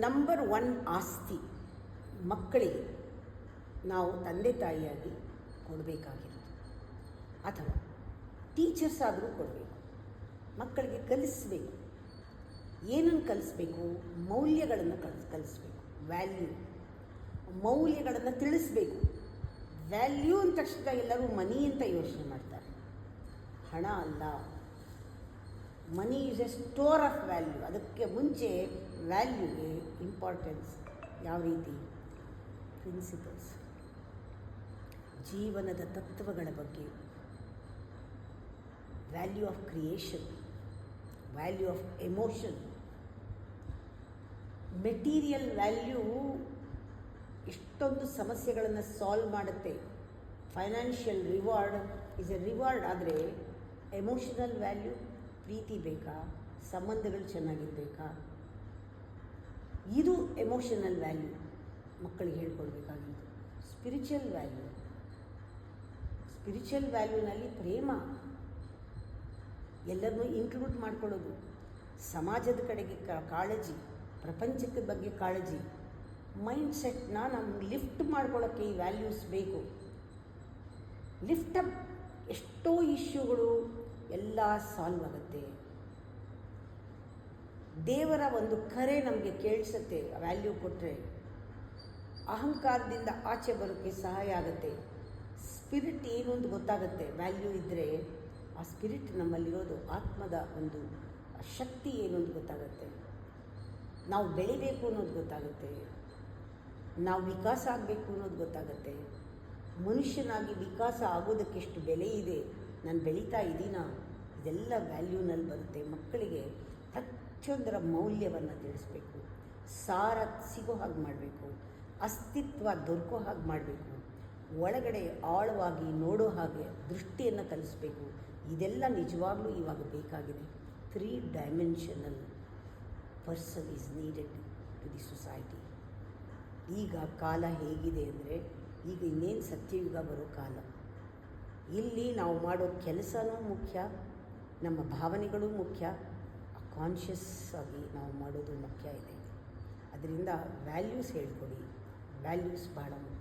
Number one ಆಸ್ತಿ ಮಕ್ಕಳಿಗೆ ನಾವು ತಂದೆ ತಾಯಿಯಾಗಿ ಕೊಡಬೇಕಾಗಿರೋದು, ಅಥವಾ ಟೀಚರ್ಸ್ ಆದರೂ ಕೊಡಬೇಕು. ಮಕ್ಕಳಿಗೆ ಕಲಿಸಬೇಕು. ಏನನ್ನು ಕಲಿಸ್ಬೇಕು? ಮೌಲ್ಯಗಳನ್ನು ಕಲಿಸ್ಬೇಕು. ಮೌಲ್ಯಗಳನ್ನು ತಿಳಿಸ್ಬೇಕು. ವ್ಯಾಲ್ಯೂ ಅಂದ ತಕ್ಷಣ ಎಲ್ಲರೂ ಮನಿ ಅಂತ ಯೋಚನೆ ಮಾಡ್ತಾರೆ. ಹಣ ಅಲ್ಲ, money is A store of value. ಅದಕ್ಕೆ ಮುಂಚೆ ವ್ಯಾಲ್ಯೂಗೆ ಇಂಪಾರ್ಟೆನ್ಸ್ ಯಾವ ರೀತಿ? ಪ್ರಿನ್ಸಿಪಲ್ಸ್, ಜೀವನದ ತತ್ವಗಳ ಬಗ್ಗೆ, value of creation, value of emotion. Material value ಎಷ್ಟೊಂದು ಸಮಸ್ಯೆಗಳನ್ನು ಸಾಲ್ವ್ ಮಾಡುತ್ತೆ. Financial reward is A reward. ಆದರೆ ಎಮೋಷನಲ್ ವ್ಯಾಲ್ಯೂ, ಪ್ರೀತಿ ಬೇಕಾ, ಸಂಬಂಧಗಳು ಚೆನ್ನಾಗಿರಬೇಕಾ, ಇದು ಎಮೋಷನಲ್ ವ್ಯಾಲ್ಯೂ ಮಕ್ಕಳಿಗೆ ಹೇಳ್ಕೊಡ್ಬೇಕಾಗಿತ್ತು. ಸ್ಪಿರಿಚುವಲ್ ವ್ಯಾಲ್ಯೂನಲ್ಲಿ ಪ್ರೇಮ, ಎಲ್ಲರನ್ನೂ ಇನ್ಕ್ಲೂಡ್ ಮಾಡ್ಕೊಳ್ಳೋದು, ಸಮಾಜದ ಕಡೆಗೆ ಕಾಳಜಿ, ಪ್ರಪಂಚದ ಬಗ್ಗೆ ಕಾಳಜಿ, ಮೈಂಡ್ಸೆಟ್ನ ನಮ್ಗೆ ಲಿಫ್ಟ್ ಮಾಡ್ಕೊಳ್ಳೋಕ್ಕೆ ಈ ವ್ಯಾಲ್ಯೂಸ್ ಬೇಕು. ಲಿಫ್ಟಪ್ ಎಷ್ಟೋ ಇಶ್ಯೂಗಳು ಎಲ್ಲ ಸಾಲ್ವ್ ಆಗುತ್ತೆ. ದೇವರ ಒಂದು ಕರೆ ನಮಗೆ ಕೇಳಿಸುತ್ತೆ ವ್ಯಾಲ್ಯೂ ಕೊಟ್ಟರೆ. ಅಹಂಕಾರದಿಂದ ಆಚೆ ಬರೋಕ್ಕೆ ಸಹಾಯ ಆಗುತ್ತೆ. ಸ್ಪಿರಿಟ್ ಏನು ಅಂತ ಗೊತ್ತಾಗುತ್ತೆ. ವ್ಯಾಲ್ಯೂ ಇದ್ದರೆ ಆ ಸ್ಪಿರಿಟ್ ನಮ್ಮಲ್ಲಿರೋದು, ಆತ್ಮದ ಒಂದು ಶಕ್ತಿ ಏನು ಅಂತ ಗೊತ್ತಾಗುತ್ತೆ. ನಾವು ಬೆಳಿಬೇಕು ಅನ್ನೋದು ಗೊತ್ತಾಗುತ್ತೆ. ನಾವು ವಿಕಾಸ ಆಗಬೇಕು ಅನ್ನೋದು ಗೊತ್ತಾಗುತ್ತೆ. ಮನುಷ್ಯನಾಗಿ ವಿಕಾಸ ಆಗೋದಕ್ಕೆ ಎಷ್ಟು ಬೆಲೆ ಇದೆ, ನಾನು ಬೆಳೀತಾ ಇದ್ದೀನ, ಇದೆಲ್ಲ ವ್ಯಾಲ್ಯೂನಲ್ಲಿ ಬರುತ್ತೆ. ಮಕ್ಕಳಿಗೆ ಪ್ರತಿಯೊಂದರ ಮೌಲ್ಯವನ್ನು ತಿಳಿಸ್ಬೇಕು. ಸಾರ ಸಿಗೋ ಹಾಗೆ ಮಾಡಬೇಕು. ಅಸ್ತಿತ್ವ ದೊರಕೋ ಹಾಗೆ ಮಾಡಬೇಕು. ಒಳಗಡೆ ಆಳವಾಗಿ ನೋಡೋ ಹಾಗೆ ದೃಷ್ಟಿಯನ್ನು ಕಲಿಸ್ಬೇಕು. ಇದೆಲ್ಲ ನಿಜವಾಗ್ಲೂ ಇವಾಗ ಬೇಕಾಗಿದೆ. 3 dimensional person is needed to the society. ಈಗ ಕಾಲ ಹೇಗಿದೆ ಅಂದರೆ, ಈಗ ಇನ್ನೇನು ಸತ್ಯಯುಗ ಬರೋ ಕಾಲ. ಇಲ್ಲಿ ನಾವು ಮಾಡೋ ಕೆಲಸನೂ ಮುಖ್ಯ, ನಮ್ಮ ಭಾವನೆಗಳು ಮುಖ್ಯ, ಕಾನ್ಷಿಯಸ್ ಆಗಿ ನಾವು ಮಾಡೋದು ಮುಖ್ಯ ಇದೆ. ಅದರಿಂದ ವ್ಯಾಲ್ಯೂಸ್ ಹೇಳ್ಕೊಡಿ. ವ್ಯಾಲ್ಯೂಸ್ ಭಾಳ ಮುಖ್ಯ.